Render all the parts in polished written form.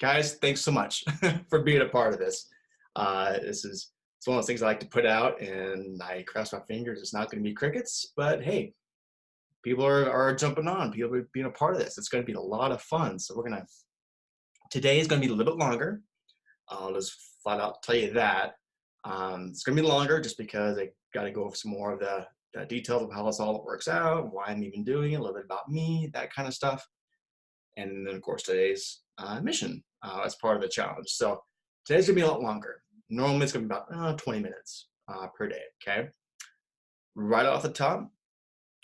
Guys, thanks so much for being a part of this. It's one of those things I like to put out, and I cross my fingers. It's not going to be crickets, but hey, people are jumping on. People are being a part of this. It's going to be a lot of fun. So today is going to be a little bit longer. I'll just flat out tell you that. It's going to be longer just because I got to go over some more of the details of how this all works out, why I'm even doing it, a little bit about me, that kind of stuff. And then, of course, today's mission as part of the challenge. So today's going to be a lot longer. Normally, it's going to be about 20 minutes per day, okay? Right off the top,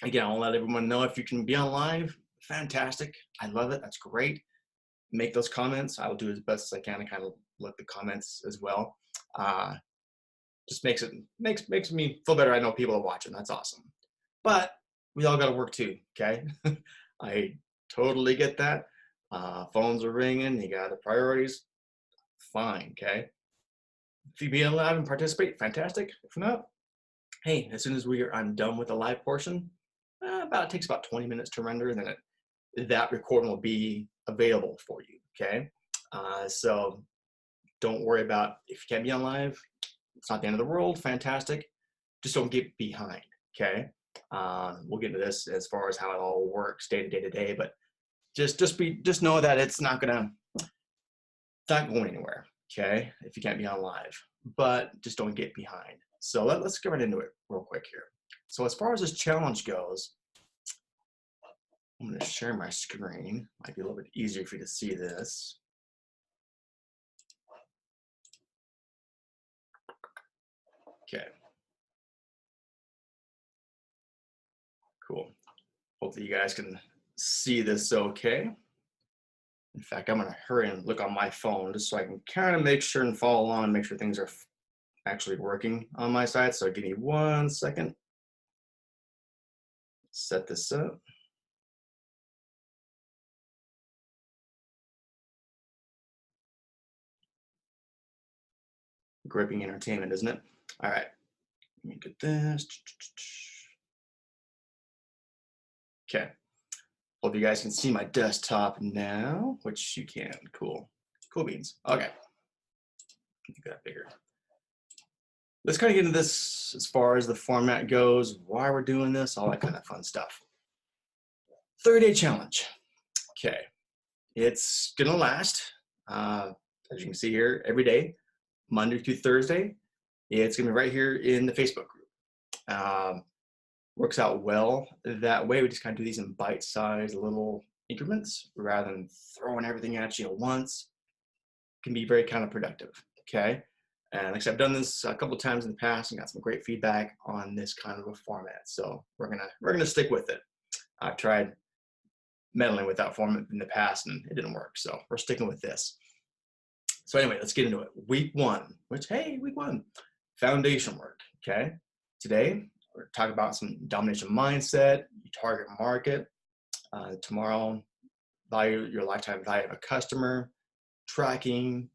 again, I'll let everyone know if you can be on live, fantastic. I love it. That's great. Make those comments. I will do as best as I can to kind of look the comments as well. Just makes me feel better. I know people are watching. That's awesome. But we all got to work too, okay? I totally get that. Phones are ringing. You got the priorities. Fine, okay? If you be alive and participate, fantastic. If not, hey, as soon as I'm done with the live portion, it takes about 20 minutes to render, and then that recording will be available for you, okay? So don't worry about if you can't be on live. It's not the end of the world. Fantastic. Just don't get behind, okay? We'll get into this as far as how it all works day to day, but just know that it's not going anywhere, okay? If you can't be on live, but just don't get behind. So let's get right into it real quick here. So as far as this challenge goes, I'm going to share my screen. Might be a little bit easier for you to see this. Okay. Cool. Hopefully you guys can see this okay. In fact, I'm going to hurry and look on my phone just so I can kind of make sure and follow along and make sure things are actually working on my side. So give me 1 second. Set this up. Gripping entertainment, isn't it? All right. Let me get this. Okay. Hope you guys can see my desktop now, which you can. Cool. Cool beans. Okay. Make that bigger. Let's kind of get into this as far as the format goes, why we're doing this, all that kind of fun stuff. 30-day challenge. Okay. It's going to last, as you can see here, every day, Monday through Thursday. It's going to be right here in the Facebook group. Works out well that way. We just kind of do these in bite-sized little increments rather than throwing everything at you at once. Can be very counterproductive, okay? And like I said, I've done this a couple of times in the past and got some great feedback on this kind of a format. So we're gonna stick with it. I've tried meddling with that format in the past and it didn't work. So we're sticking with this. So anyway, let's get into it. Week 1, week 1, foundation work, okay? Today, we're talking about some domination mindset, target market. Tomorrow, your lifetime value of a customer, tracking.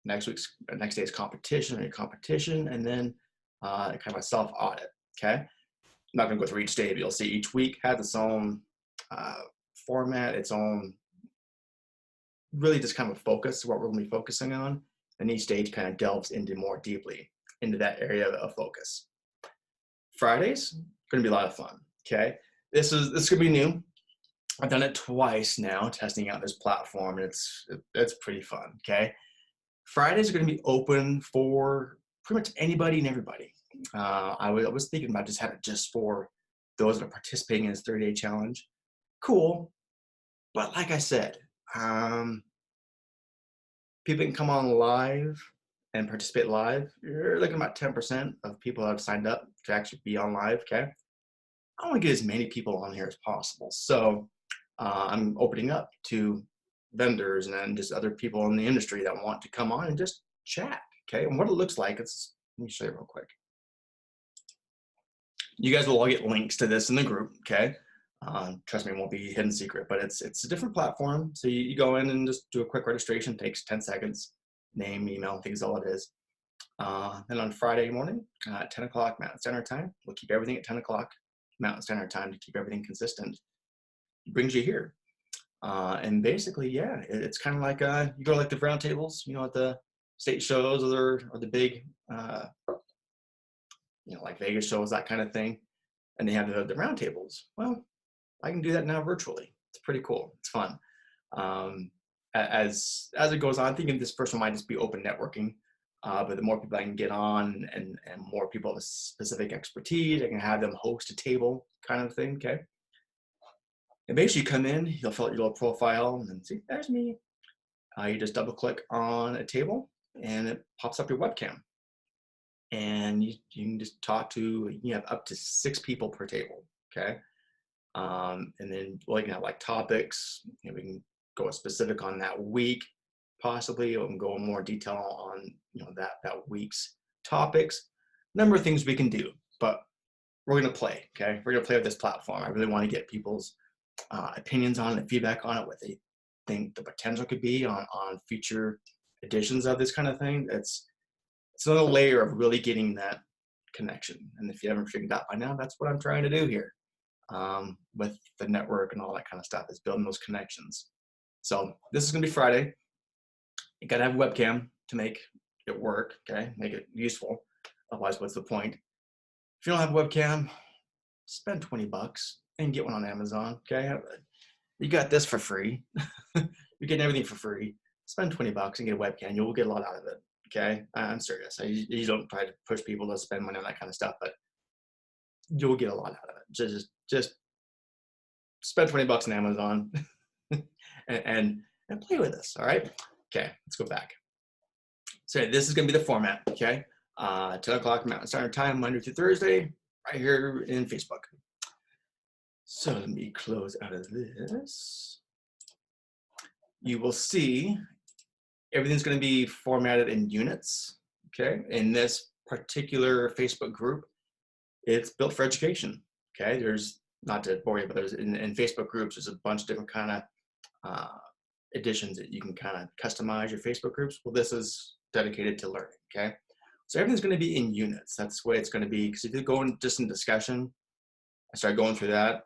Next day's competition, and then kind of a self audit. Okay, I'm not gonna go through each day, but you'll see each week has its own format, its own really just kind of a focus, what we're gonna be focusing on, and each day kind of delves into more deeply into that area of focus. Fridays gonna be a lot of fun. Okay, this is gonna be new. I've done it twice now, testing out this platform, and it's pretty fun. Okay. Fridays are going to be open for pretty much anybody and everybody. I was thinking about just having it just for those that are participating in this 30-day challenge. Cool. But like I said, people can come on live and participate live. You're looking at about 10% of people that have signed up to actually be on live, okay? I want to get as many people on here as possible. So I'm opening up to vendors and just other people in the industry that want to come on and just chat, okay? And what it looks like, let me show you real quick. You guys will all get links to this in the group, okay? Trust me, it won't be a hidden secret, but it's a different platform. So you go in and just do a quick registration, takes 10 seconds, name, email, I think is all it is. Then on Friday morning at 10 o'clock Mountain Standard Time, we'll keep everything at 10 o'clock Mountain Standard Time to keep everything consistent. It brings you here. And basically, yeah, it's kind of like you go to like the roundtables, you know, at the state shows or the big, you know, like Vegas shows, that kind of thing, and they have the roundtables. Well, I can do that now virtually. It's pretty cool. It's fun. Um, as it goes on, I'm thinking this first one might just be open networking. But the more people I can get on and more people with specific expertise, I can have them host a table kind of thing. Okay. And basically you come in, you'll fill out your little profile and then see, there's me. You just double click on a table and it pops up your webcam. And you can just talk to, you have up to 6 people per table. Okay. And then well, you can have like topics, you know, we can go specific on that week, possibly, or we can go in more detail on, you know, that week's topics. Number of things we can do, but we're going to play. Okay. We're going to play with this platform. I really want to get people's opinions on it, feedback on it, what they think the potential could be on future editions of this kind of thing. It's another layer of really getting that connection. And if you haven't figured out by now, that's what I'm trying to do here with the network and all that kind of stuff, is building those connections. So this is going to be Friday. You got to have a webcam to make it work, okay? Make it useful. Otherwise, what's the point? If you don't have a webcam, spend 20 bucks and get one on Amazon, okay? You got this for free. You're getting everything for free. Spend 20 bucks and get a webcam. You'll get a lot out of it, okay? I'm serious. You don't try to push people to spend money on that kind of stuff, but you'll get a lot out of it. Just spend 20 bucks on Amazon and play with us, all right? Okay, let's go back. So this is gonna be the format, okay? 10 o'clock Mountain Standard Time, Monday through Thursday, right here in Facebook. So let me close out of this. You will see everything's gonna be formatted in units, okay? In this particular Facebook group, it's built for education, okay? There's, not to bore you, but there's in Facebook groups, there's a bunch of different kind of editions that you can kind of customize your Facebook groups. Well, this is dedicated to learning, okay? So everything's going to be in units. That's the way it's going to be, because if you go in just in discussion, I start going through that,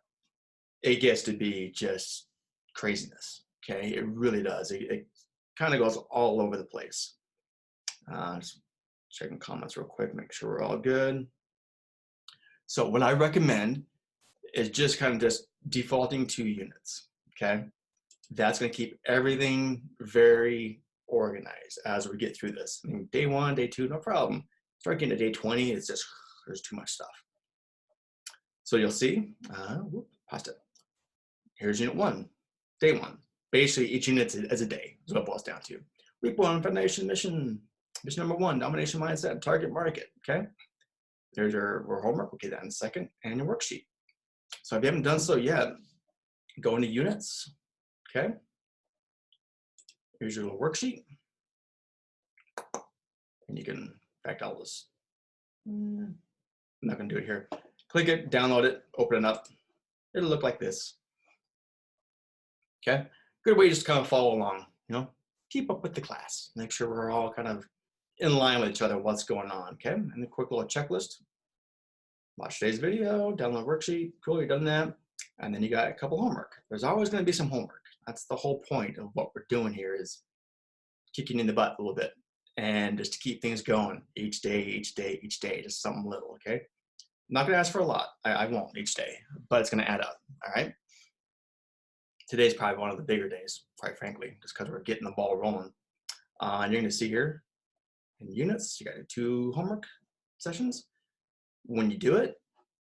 it gets to be just craziness, okay? It really does. It kind of goes all over the place. Just checking comments real quick, make sure we're all good. So what I recommend is just kind of just defaulting to units, okay? That's going to keep everything very organized as we get through this. I mean, day 1, day 2, no problem. Start getting to day 20, it's just, there's too much stuff. So you'll see, past it. Here's unit 1, day 1. Basically, each unit is a day, is what it boils down to. Week 1, foundation mission. Mission number 1, domination mindset, target market, okay? There's your homework, we'll get that in a second, and your worksheet. So if you haven't done so yet, go into units, okay? Here's your little worksheet. And you can, in fact, I'll just, I'm not gonna do it here. Click it, download it, open it up. It'll look like this, okay? Good way just to kind of follow along, you know? Keep up with the class. Make sure we're all kind of in line with each other, what's going on, okay? And a quick little checklist. Watch today's video, download worksheet, cool, you've done that. And then you got a couple homework. There's always gonna be some homework. That's the whole point of what we're doing here, is kicking in the butt a little bit. And just to keep things going each day, just something little, okay? I'm not gonna ask for a lot. I won't each day, but it's gonna add up, all right? Today's probably one of the bigger days, quite frankly, just because we're getting the ball rolling. And you're gonna see here in units, you got your 2 homework sessions. When you do it,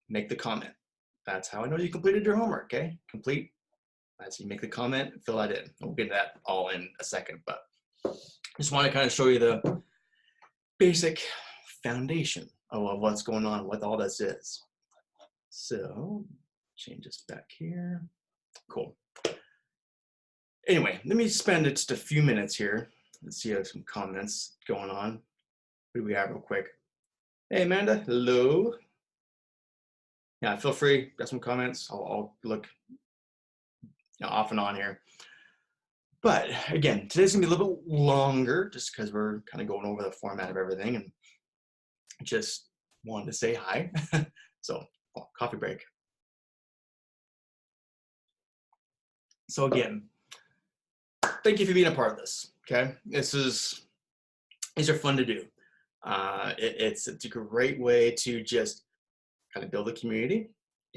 make the comment. That's how I know you completed your homework, okay? Complete, as you make the comment, fill that in. We'll get to that all in a second, but just want to kind of show you the basic foundation of what's going on, what all this is. So change this back here. Cool. Anyway, let me spend just a few minutes here. Let's see, I have some comments going on. What do we have real quick? Hey, Amanda, hello. Yeah, feel free, got some comments. I'll look, you know, off and on here. But again, today's gonna be a little bit longer just because we're kind of going over the format of everything, and just wanted to say hi. So, coffee break. So again, thank you for being a part of this. Okay, these are fun to do. It's a great way to just kind of build a community,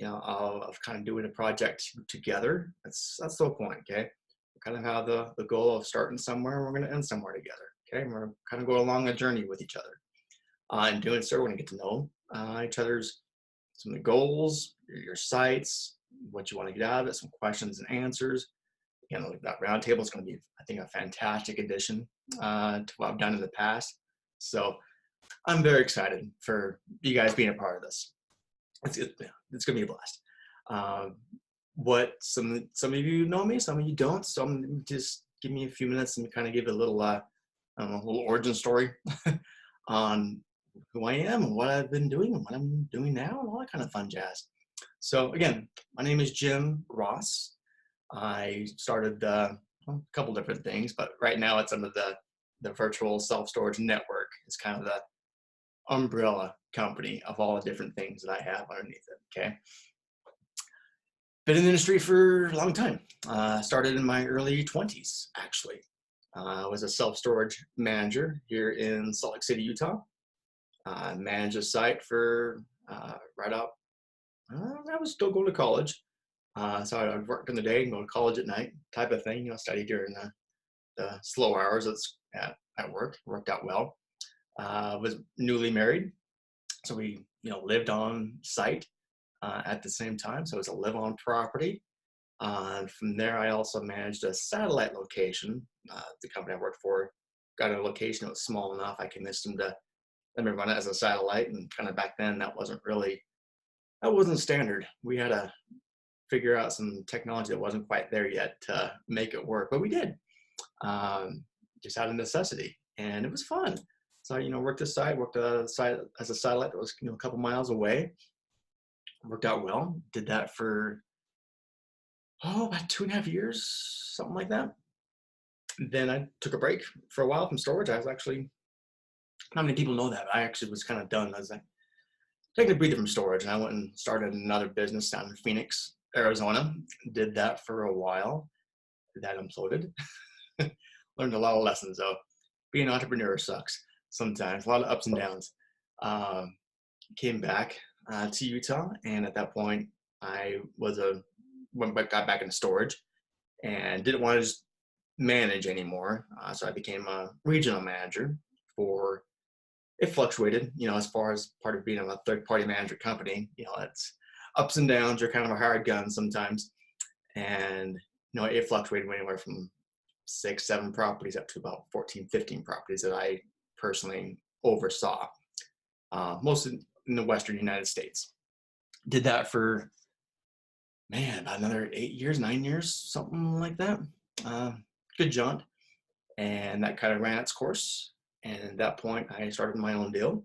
of kind of doing a project together. That's the whole point. Okay, we kind of have the goal of starting somewhere. We're going to end somewhere together. Okay, and we're kind of go along a journey with each other. And doing so, we're going to get to know each other's some of the goals, your sites, what you want to get out of it, some questions and answers. That roundtable is going to be, I think, a fantastic addition to what I've done in the past. So I'm very excited for you guys being a part of this. It's going to be a blast. What some of you know me, some of you don't. So just give me a few minutes and kind of give a little, I don't know, a little origin story on who I am and what I've been doing and what I'm doing now and all that kind of fun jazz. So again, my name is Jim Ross. I started a couple different things, but right now it's under the Virtual Self-Storage Network. It's kind of the umbrella company of all the different things that I have underneath it. Okay. Been in the industry for a long time. Started in my early 20s, actually. I was a self-storage manager here in Salt Lake City, Utah. Managed a site for right up. I was still going to college. So I'd work in the day and go to college at night type of thing, study during the slow hours at work. Worked out well. Was newly married. So we, lived on site at the same time. So it was a live on property. From there, I also managed a satellite location. The company I worked for got a location that was small enough. I convinced them to let me run it as a satellite. And kind of back then, that wasn't standard. We had to figure out some technology that wasn't quite there yet to make it work, but we did. Just out of necessity, and it was fun. So worked a site as a satellite that was a couple miles away. Worked out well. Did that for about 2.5 years, something like that. Then I took a break for a while from storage. I was actually, not many people know that, but I actually was kind of done. I was like taking a breather from storage, and I went and started another business down in Phoenix, Arizona. Did that for a while. That imploded. Learned a lot of lessons though. Being an entrepreneur sucks sometimes, a lot of ups and downs. Came back to Utah, and at that point I got back into storage and didn't want to just manage anymore. So I became a regional manager for, it fluctuated, as far as part of being a third-party management company. It's ups and downs are kind of a hard gun sometimes. And, it fluctuated anywhere from 6-7 properties up to about 14-15 properties that I personally oversaw, mostly in the Western United States. Did that for, about another 9 years, something like that. Good jaunt. And that kind of ran its course. And at that point, I started my own deal.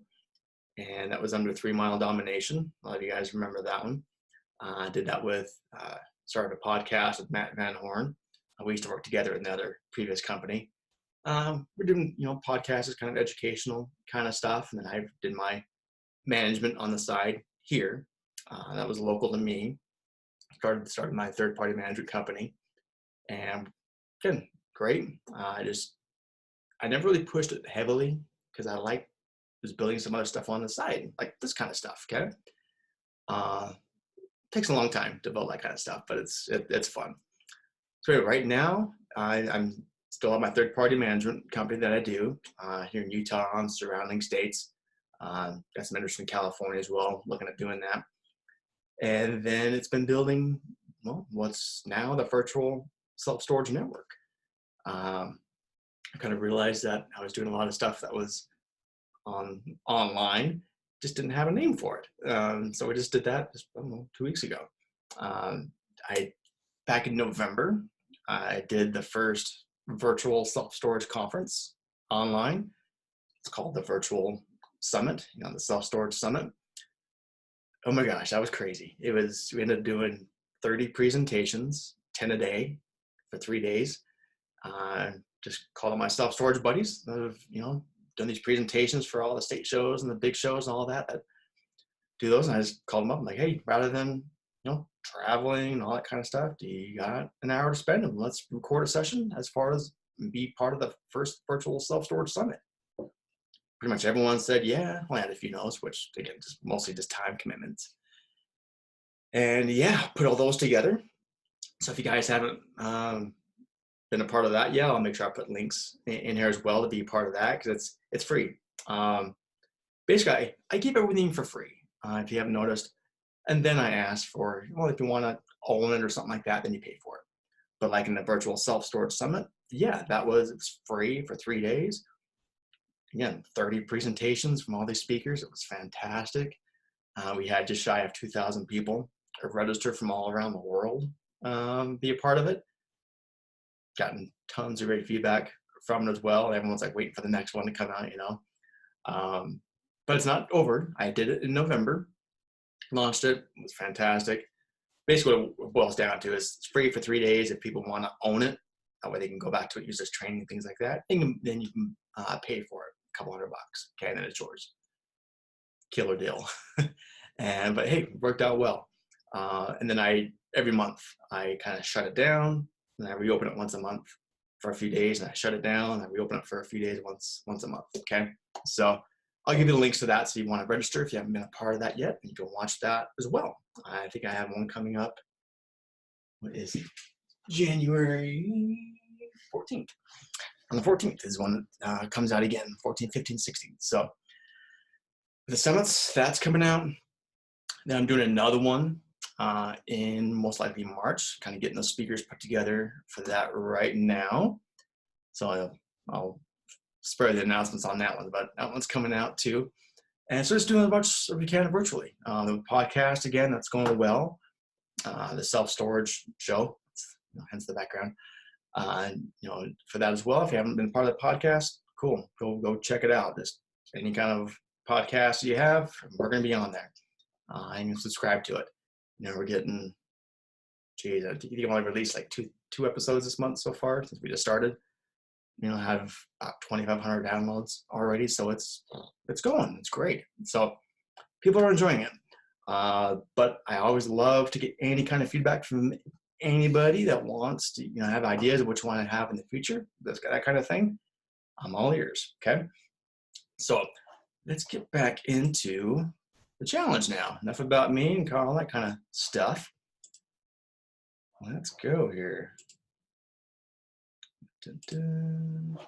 And that was under 3 Mile Domination. A lot of you guys remember that one. Did that with, started a podcast with Matt Van Horn. We used to work together in the other previous company. We're doing, podcasts is kind of educational kind of stuff. And then I did my management on the side here. That was local to me. Started my third-party management company. And again, great. I never really pushed it heavily because I was building some other stuff on the side, like this kind of stuff. Okay. Takes a long time to build that kind of stuff, but it's fun. So right now, I'm still at my third-party management company that I do here in Utah and surrounding states. Got some interest in California as well, looking at doing that. And then it's been building, what's now the Virtual Self-Storage Network. I kind of realized that I was doing a lot of stuff that was online, just didn't have a name for it. So we just did that 2 weeks ago. Back in November, I did the first virtual self-storage conference online. It's called the Virtual Summit, the Self-Storage Summit. Oh my gosh, that was crazy. We ended up doing 30 presentations, 10 a day for 3 days. Just called on my self-storage buddies that have, done these presentations for all the state shows and the big shows and all that do those. And I just called them up. I'm like, hey, rather than traveling and all that kind of stuff, do you got an hour to spend? And let's record a session as far as be part of the first virtual self-storage summit. Pretty much everyone said, yeah. I had a few no's, which again, just mostly just time commitments. And yeah, put all those together. So if you guys haven't been a part of that, yeah, I'll make sure I put links in here as well to be a part of that, because it's free. Basically, I keep everything for free, if you haven't noticed. And then I ask for, well, if you want to own it or something like that, then you pay for it. But like in the virtual self-storage summit, yeah, it was free for 3 days. Again, 30 presentations from all these speakers. It was fantastic. We had just shy of 2,000 people registered from all around the world be a part of it. Gotten tons of great feedback from it as well. Everyone's like waiting for the next one to come out, but it's not over. I did it in November, launched it. It was fantastic. Basically what it boils down to is it's free for 3 days if people want to own it. That way they can go back to it, use this training and things like that. Then you can pay for it, a couple $100. Okay, and then it's yours. Killer deal. But hey, it worked out well. And then every month I kind of shut it down, and I reopen it once a month for a few days, and I shut it down, and I reopen it for a few days once a month. Okay, so I'll give you the links to that so you want to register if you haven't been a part of that yet, and you can watch that as well. I think I have one coming up. What is it? January 14th. On the 14th is when it comes out again, 14, 15, 16. So the summits, that's coming out. Then I'm doing another one in most likely March, kind of getting those speakers put together for that right now. So I'll spare the announcements on that one, but that one's coming out too. And so just doing as much as we can virtually. The podcast, again, that's going well. The self-storage show, hence the background. For that as well, if you haven't been part of the podcast, cool, go check it out. Just any kind of podcast you have, we're going to be on there. And you subscribe to it. We're getting, geez, I think you've only released like two episodes this month so far since we just started. Have about 2,500 downloads already, so it's going. It's great. So people are enjoying it. But I always love to get any kind of feedback from anybody that wants to, have ideas of what you want to have in the future. That kind of thing. I'm all ears. Okay. So let's get back into the challenge now. Enough about me and all that kind of stuff. Let's go here. Dun, dun.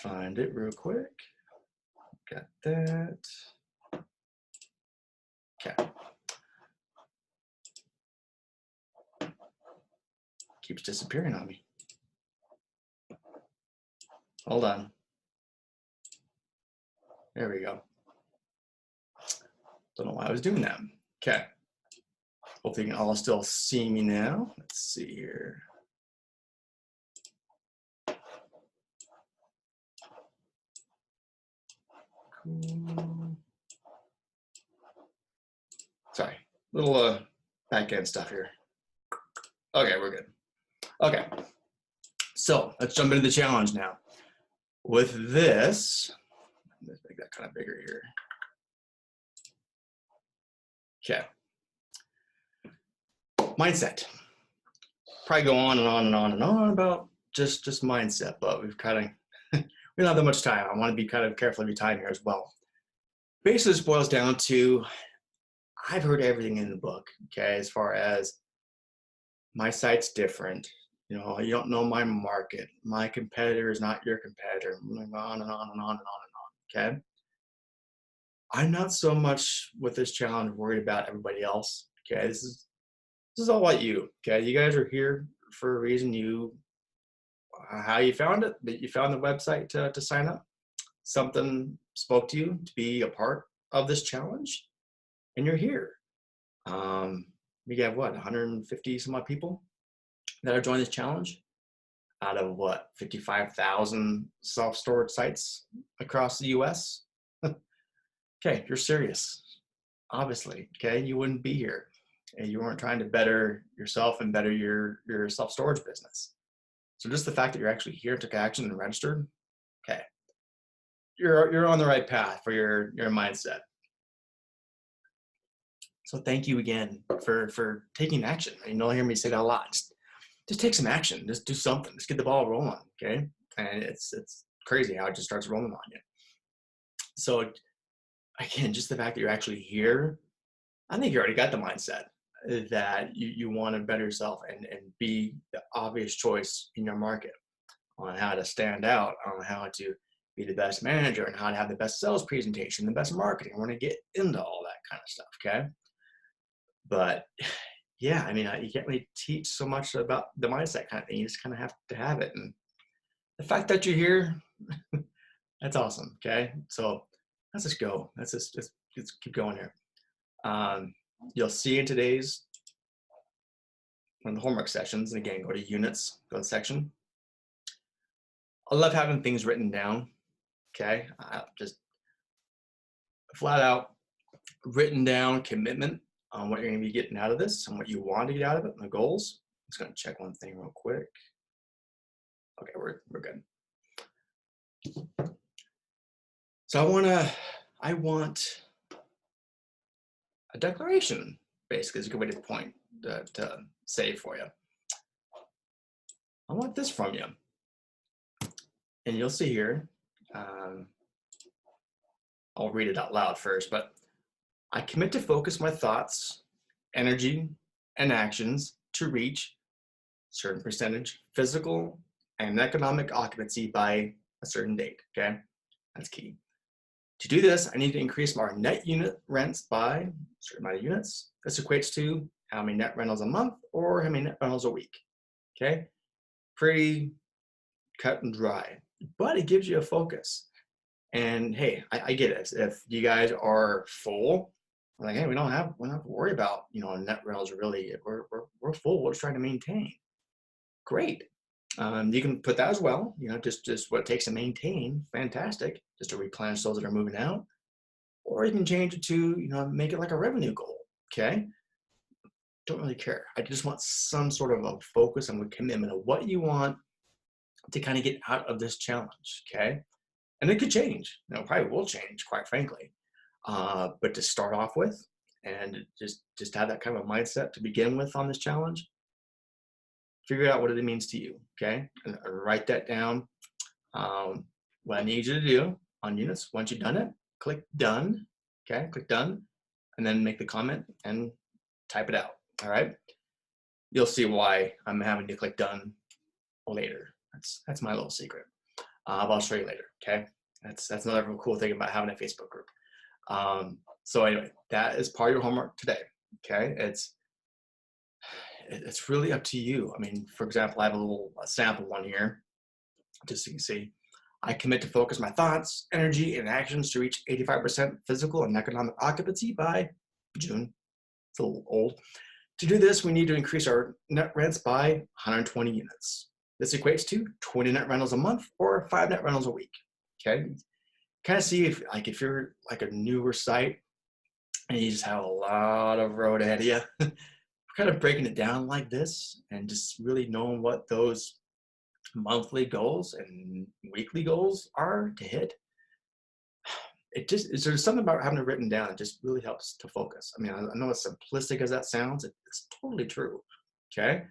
Find it real quick. Got that. Okay. Keeps disappearing on me. Hold on. There we go. Don't know why I was doing that. Okay. Hopefully you can all still see me now. Let's see here. Cool. Sorry, little back end stuff here. Okay, we're good. Okay, so let's jump into the challenge now. With this, let's make that kind of bigger here. Okay. Mindset. Probably go on and on and on and on about just mindset, but we don't have that much time. I want to be kind of careful of your time here as well. Basically, this boils down to, I've heard everything in the book, okay, as far as my site's different. You don't know my market. My competitor is not your competitor. On and on and on and on and on, okay? I'm not so much with this challenge worried about everybody else, okay? This is all about you, okay? You guys are here for a reason. How you found it, that you found the website to sign up. Something spoke to you to be a part of this challenge, and you're here. We have 150 some odd people that are joining this challenge out of 55,000 self-storage sites across the US. Okay, you're serious, obviously. Okay, you wouldn't be here and you weren't trying to better yourself and better your self-storage business. So just the fact that you're actually here, took action and registered, okay, you're on the right path for your mindset. So thank you again for taking action. You'll hear me say that a lot. Just take some action. Just do something. Just get the ball rolling. Okay. And it's crazy how it just starts rolling on you. So again, just the fact that you're actually here, I think you already got the mindset that you want to better yourself and be the obvious choice in your market on how to stand out, on how to be the best manager, and how to have the best sales presentation, the best marketing. We're going to get into all that kind of stuff, okay? But yeah, I mean, you can't really teach so much about the mindset kind of thing. You just kind of have to have it. And the fact that you're here, that's awesome, okay? So let's just go. Let's keep going here. You'll see in today's one of the homework sessions, and again, go to units, go to section. I love having things written down, okay? Just flat out written down commitment on what you're gonna be getting out of this and what you want to get out of it and the goals. I'm just gonna check one thing real quick. Okay, we're good. So I want a declaration, basically, is a good way to point to say for you. I want this from you. And you'll see here, I'll read it out loud first, but I commit to focus my thoughts, energy, and actions to reach a certain percentage physical and economic occupancy by a certain date, okay? That's key. To do this, I need to increase my net unit rents by a certain amount of units. This equates to how many net rentals a month or how many net rentals a week, okay? Pretty cut and dry, but it gives you a focus. And hey, I get it. If you guys are full, like, hey, we don't have to worry about, net rentals really. We're full. We're just trying to maintain. Great. You can put that as well. Just what it takes to maintain. Fantastic. Just to replenish those that are moving out, or you can change it to, make it like a revenue goal. Okay. Don't really care. I just want some sort of a focus and a commitment of what you want to kind of get out of this challenge. Okay. And it could change. Probably will change, quite frankly. But to start off with, and just have that kind of a mindset to begin with on this challenge, figure out what it means to you, okay? And write that down. What I need you to do on units, once you've done it, click done, okay? Click done, and then make the comment and type it out, all right? You'll see why I'm having to click done later. That's my little secret. I'll show you later, okay? That's another real cool thing about having a Facebook group. So anyway, that is part of your homework today, okay? It's really up to you. I mean, for example, I have a sample one here, just so you can see. I commit to focus my thoughts, energy, and actions to reach 85% physical and economic occupancy by June. It's a little old. To do this, we need to increase our net rents by 120 units. This equates to 20 net rentals a month or 5 net rentals a week. Okay, kind of see if you're like a newer site and you just have a lot of road ahead of you. Kind of breaking it down like this and just really knowing what those monthly goals and weekly goals are to hit. There's something about having it written down that just really helps to focus. I mean, I know as simplistic as that sounds, it's totally true. Okay.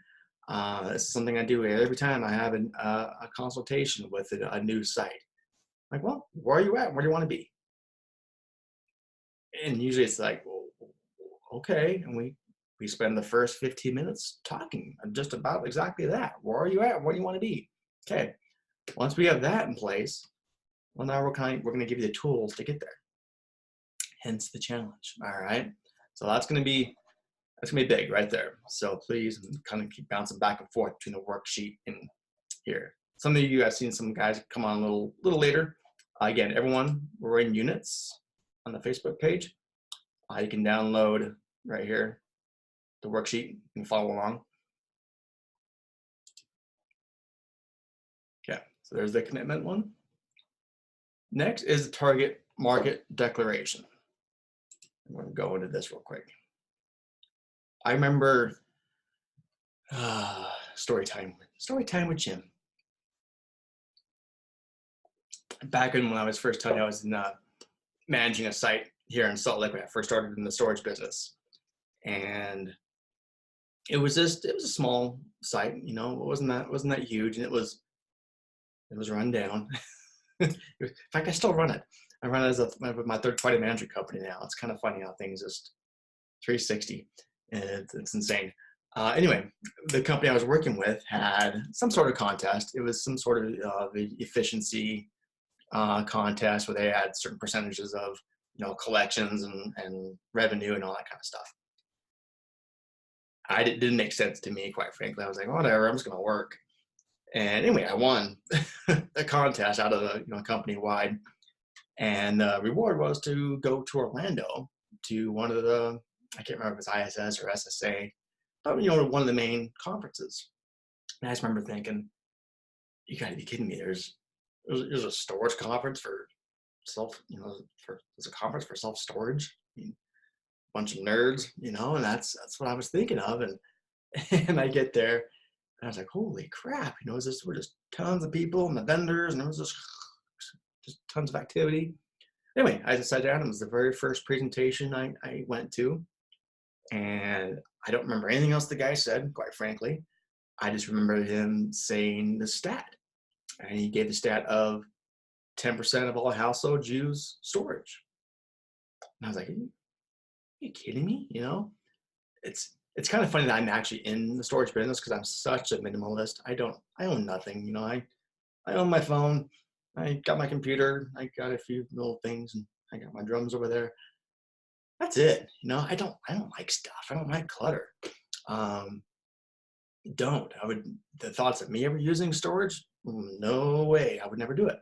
This is something I do every time I have a consultation with a new site. Like, well, where are you at? Where do you want to be? And usually it's like, well, okay. And we spend the first 15 minutes talking just about exactly that. Where are you at? Where do you want to be? Okay. Once we have that in place, well, now we're going to give you the tools to get there. Hence the challenge. All right. So that's going to be big right there. So please kind of keep bouncing back and forth between the worksheet and here. Some of you, I've seen some guys come on a little later. Again, everyone, we're in units on the Facebook page. You can download right here the worksheet and follow along. Okay, so there's the commitment one. Next is the target market declaration. I'm going to go into this real quick. I remember story time with Jim. Back when I was first telling you I was managing a site here in Salt Lake when I first started in the storage business. and it was a small site, you know, it wasn't that huge, and it was run down. In fact, I still run it. I run it as with my third party management company now. It's kind of funny how things just 360. And it's insane. Anyway, the company I was working with had some sort of contest. It was some sort of efficiency contest where they had certain percentages of collections and revenue and all that kind of stuff. Didn't make sense to me, quite frankly. I was like, whatever, I'm just going to work. And anyway, I won a contest out of the company wide, and the reward was to go to Orlando to one of the, I can't remember if it's ISS or SSA, but one of the main conferences. And I just remember thinking, you got to be kidding me. There's a storage conference for there's a conference for self storage. I mean, bunch of nerds, and that's what I was thinking of. And and I get there, and I was like, holy crap, we're just tons of people and the vendors, and it was just tons of activity. Anyway, I just sat down. It was the very first presentation I went to, and I don't remember anything else the guy said, quite frankly. I just remember him saying the stat, and he gave the stat of 10% of all households use storage. And I was like, are you kidding me? It's kind of funny that I'm actually in the storage business because I'm such a minimalist. I own nothing. I own my phone. I got my computer. I got a few little things, and I got my drums over there. That's it. I don't like stuff. I don't like clutter. The thoughts of me ever using storage, no way. I would never do it.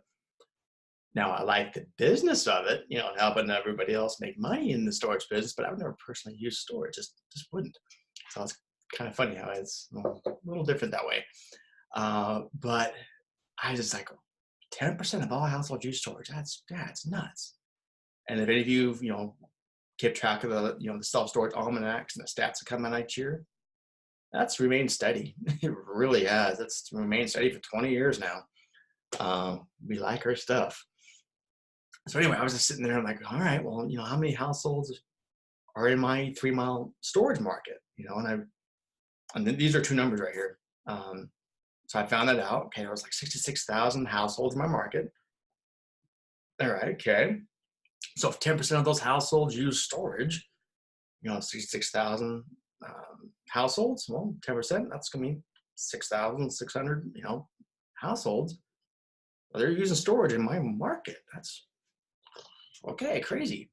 Now, I like the business of it, helping everybody else make money in the storage business, but I would never personally use storage. Just wouldn't. So it's kind of funny how it's a little different that way. But I just like 10% of all households use storage. That's nuts. And if any of you, keep track of the self-storage almanacs and the stats that come out each year, that's remained steady. It really has. It's remained steady for 20 years now. We like our stuff. So anyway, I was just sitting there. I'm like, all right, well, how many households are in my 3 mile storage market? And then these are two numbers right here. So I found that out. Okay, there was like 66,000 households in my market. All right, okay. So if 10% of those households use storage, 66,000 households, well, 10%, that's going to be 6,600, households. Well, they're using storage in my market. That's okay, crazy.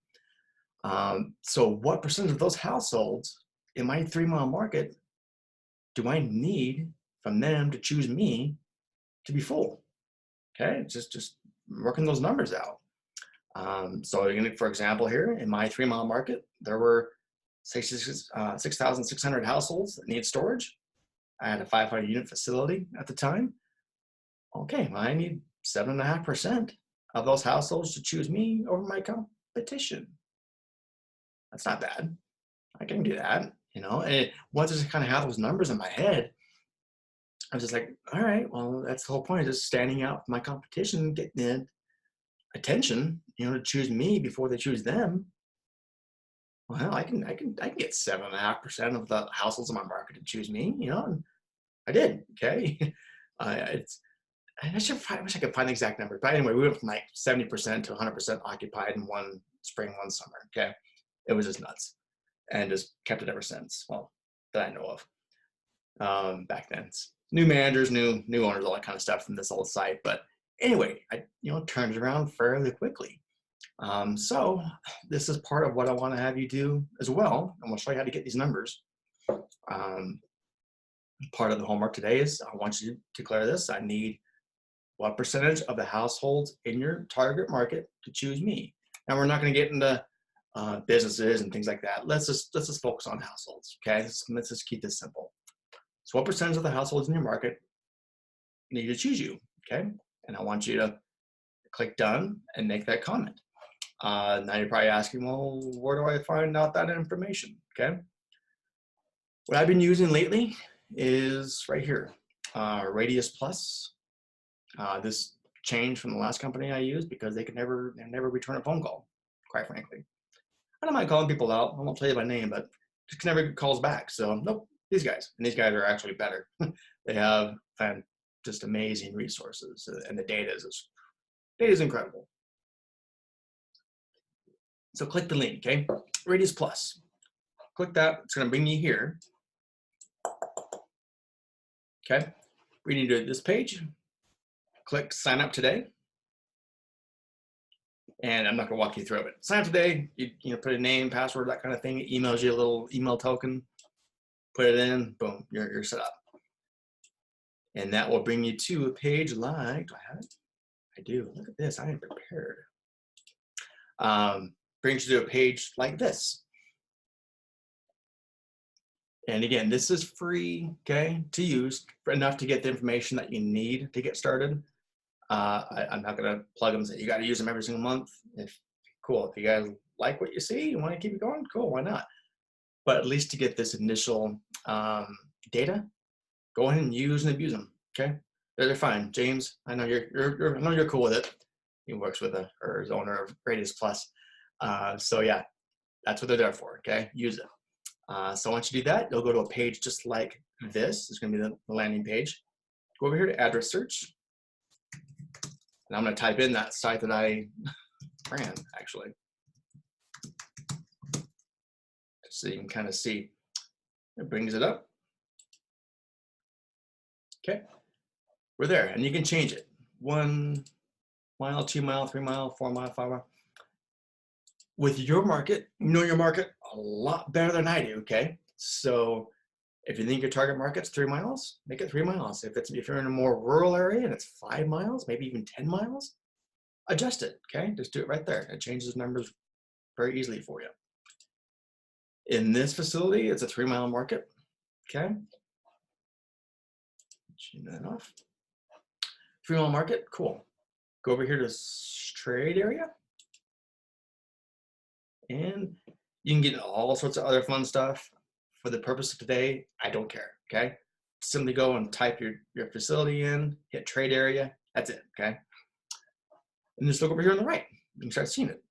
So what percentage of those households in my 3 mile market do I need from them to choose me to be full? Okay, just working those numbers out. So for example, here in my 3 mile market, there were 6,600 households that need storage. I had a 500 unit facility at the time. Okay, well, I need 7.5% of those households to choose me over my competition. That's not bad. I can do that, And once I just kind of have those numbers in my head, I was just like, all right, well, that's the whole point, just standing out for my competition, getting the attention, to choose me before they choose them. Well, I can get 7.5% of the households in my market to choose me, and I did. Okay, I wish I could find the exact number, but anyway, we went from like 70% to 100% occupied in one spring, one summer. Okay, it was just nuts, and just kept it ever since. Well, that I know of. Back then, it's new managers, new owners, all that kind of stuff from this old site. But anyway, I turned it around fairly quickly. So this is part of what I want to have you do as well. I'm going to show you how to get these numbers. Part of the homework today is I want you to declare this. I need what percentage of the households in your target market to choose me. Now we're not going to get into businesses and things like that. Let's just focus on households. Okay, let's just keep this simple. So what percentage of the households in your market need to choose you? Okay, and I want you to click done and make that comment. Now you're probably asking, well, where do I find out that information? Okay. What I've been using lately is right here, Radius Plus. This changed from the last company I used because they never return a phone call, quite frankly. I don't mind calling people out. I won't tell you by name, but just never get calls back. So nope, these guys, and these guys are actually better. They have just amazing resources, and the data is incredible. So click the link, okay? Radius Plus. Click that. It's going to bring you here. Okay. We need to this page. Click Sign Up Today. And I'm not going to walk you through it. Sign up today. You put a name, password, that kind of thing. It emails you a little email token. Put it in. Boom. You're set up. And that will bring you to a page like, do I have it? I do. Look at this. I am prepared. Brings you to a page like this. And again, this is free, okay, to use, enough to get the information that you need to get started. I'm not going to plug them and say you got to use them every single month. Cool. If you guys like what you see, you want to keep it going, cool, why not? But at least to get this initial data, go ahead and use and abuse them. Okay, they're fine. James, I know you're cool with it. He works with or is owner of Radius Plus. So yeah, that's what they're there for. Okay, use it. So once you do that, you'll go to a page just like this. It's going to be the landing page. Go over here to address search. And I'm going to type in that site that I ran, actually. So you can kind of see. It brings it up. Okay. We're there. And you can change it. 1 mile, 2 mile, 3 mile, 4 mile, 5 mile. With your market, you know your market a lot better than I do, okay? So if you think your target market's 3 miles, make it 3 miles. If you're in a more rural area and it's 5 miles, maybe even 10 miles, adjust it, okay? Just do it right there. It changes numbers very easily for you. In this facility, it's a 3 mile market, okay? Turn that off. 3 mile market, cool. Go over here to trade area. And you can get all sorts of other fun stuff. For the purpose of today, I don't care, okay? Simply go and type your facility in, hit trade area, that's it, okay? And just look over here on the right, you can start seeing it.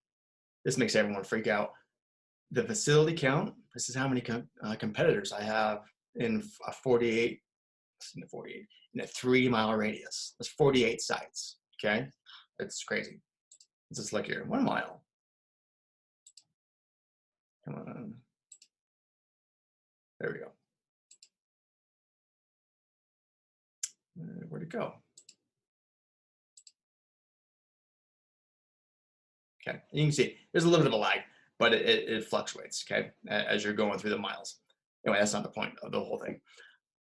This makes everyone freak out. The facility count, this is how many competitors I have in a 48, in a 3 mile radius. That's 48 sites, okay? It's crazy. Let's just look here, 1 mile. Come on. There we go. Where'd it go? Okay, you can see there's a little bit of a lag, but it fluctuates, okay, as you're going through the miles. Anyway, that's not the point of the whole thing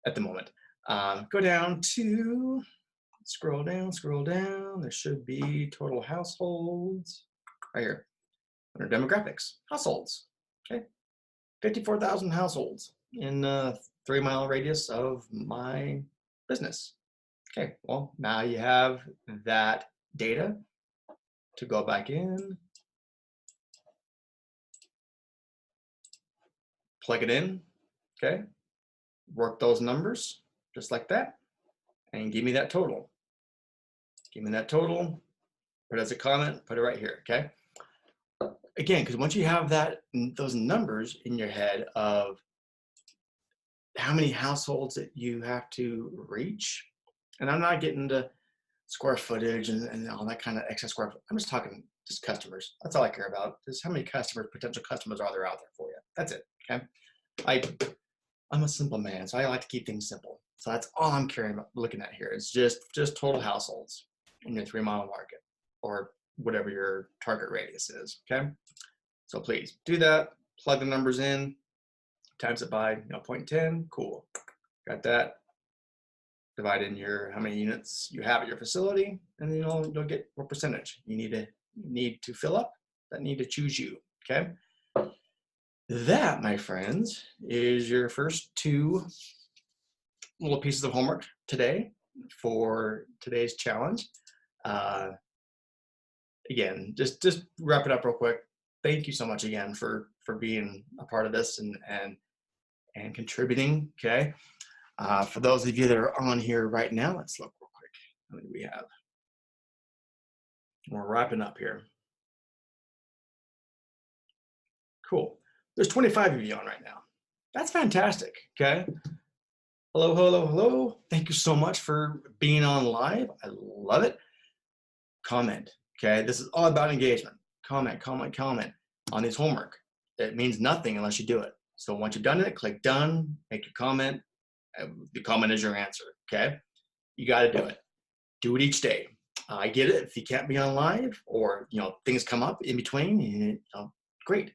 at the moment. Go down to, scroll down. There should be total households right here under demographics, households, okay, 54,000 households in a 3 mile radius of my business. Okay, well, now you have that data to go back in, plug it in, okay, work those numbers just like that, and give me that total. Give me that total, put it as a comment, put it right here, okay? Again, because once you have those numbers in your head of how many households that you have to reach, and I'm not getting to square footage and all that kind of excess square footage. I'm just talking just customers. That's all I care about. Is how many potential customers are there out there for you. That's it, okay? I'm a simple man, so I like to keep things simple. So that's all I'm caring about looking at here. It's just total households in your 3 mile market or whatever your target radius is, okay? So please do that, plug the numbers in, times it by 0.10, cool. Got that. Divide in how many units you have at your facility, and then you'll get what percentage you need to fill up that need to choose you, okay? That, my friends, is your first 2 little pieces of homework today for today's challenge. Again, just wrap it up real quick. Thank you so much again for being a part of this and contributing, okay? For those of you that are on here right now, let's look real quick. How many do we have? We're wrapping up here. Cool. There's 25 of you on right now. That's fantastic. Okay. Hello, hello, hello. Thank you so much for being on live. I love it. Comment. Okay. This is all about engagement. Comment, comment, comment on this homework. It means nothing unless you do it. So once you've done it, click done, make your comment. The comment is your answer. Okay. You got to do it. Do it each day. I get it. If you can't be on live or things come up in between, great.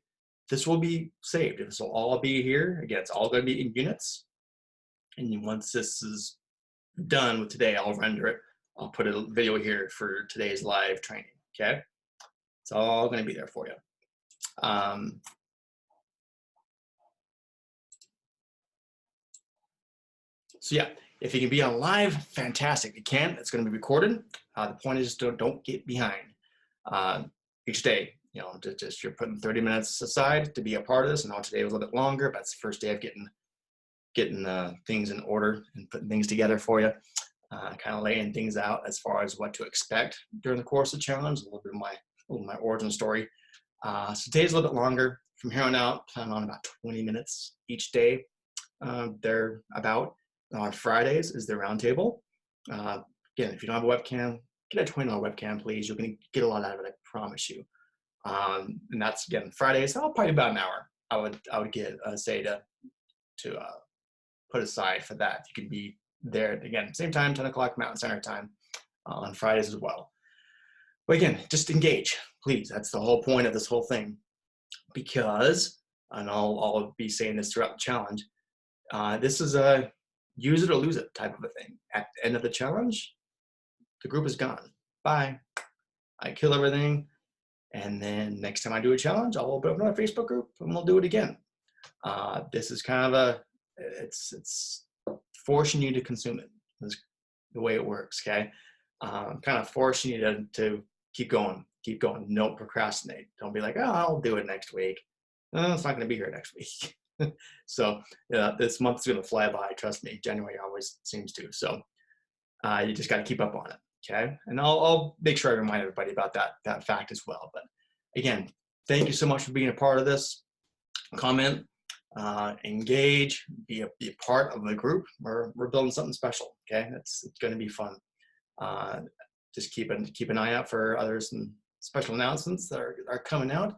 This will be saved. This will all be here. Again, it's all going to be in units. And once this is done with today, I'll render it. I'll put a video here for today's live training. Okay, it's all going to be there for you. So yeah, if you can be on live, fantastic. You can. It's going to be recorded. The point is don't get behind. Each day, just you're putting 30 minutes aside to be a part of this. And today was a little bit longer, but it's the first day of getting things in order and putting things together for you. Kind of laying things out as far as what to expect during the course of the challenge. A little bit of my origin story. So today's a little bit longer. From here on out, plan on about 20 minutes each day. They're about. On Fridays is the roundtable. Again, if you don't have a webcam, get a $20 webcam, please. You're going to get a lot out of it, I promise you. And that's again Fridays. Oh, probably about an hour. I would get say to put aside for that. You can be there again, same time, 10 o'clock Mountain Standard Time on Fridays as well. But again, just engage, please. That's the whole point of this whole thing. Because, and I'll be saying this throughout the challenge, this is a use it or lose it type of a thing. At the end of the challenge, the group is gone. Bye. I kill everything. And then next time I do a challenge, I'll open up another Facebook group and we'll do it again. This is kind of it's forcing you to consume it. That's the way it works, okay? Kind of forcing you to keep going. Don't procrastinate. Don't be like, oh, I'll do it next week. No, it's not going to be here next week. So this month's going to fly by. Trust me. January always seems to. So you just got to keep up on it. Okay. And I'll make sure I remind everybody about that fact as well. But again, thank you so much for being a part of this. Comment, engage, be a part of the group. We're building something special. Okay. It's going to be fun. Just keep an eye out for others and special announcements that are coming out.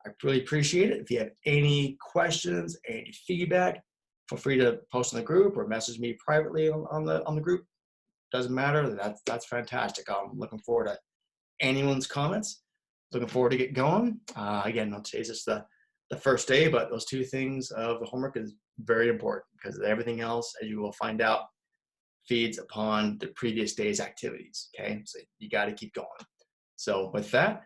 I really appreciate it. If you have any questions, any feedback, feel free to post in the group or message me privately on the group. Doesn't matter. That's fantastic. I'm looking forward to anyone's comments. Looking forward to get going. Again, today's just the first day, but those two things of the homework is very important because everything else, as you will find out, feeds upon the previous day's activities. Okay, so you got to keep going. So with that,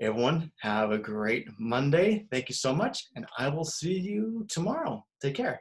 everyone, have a great Monday. Thank you so much, and I will see you tomorrow. Take care.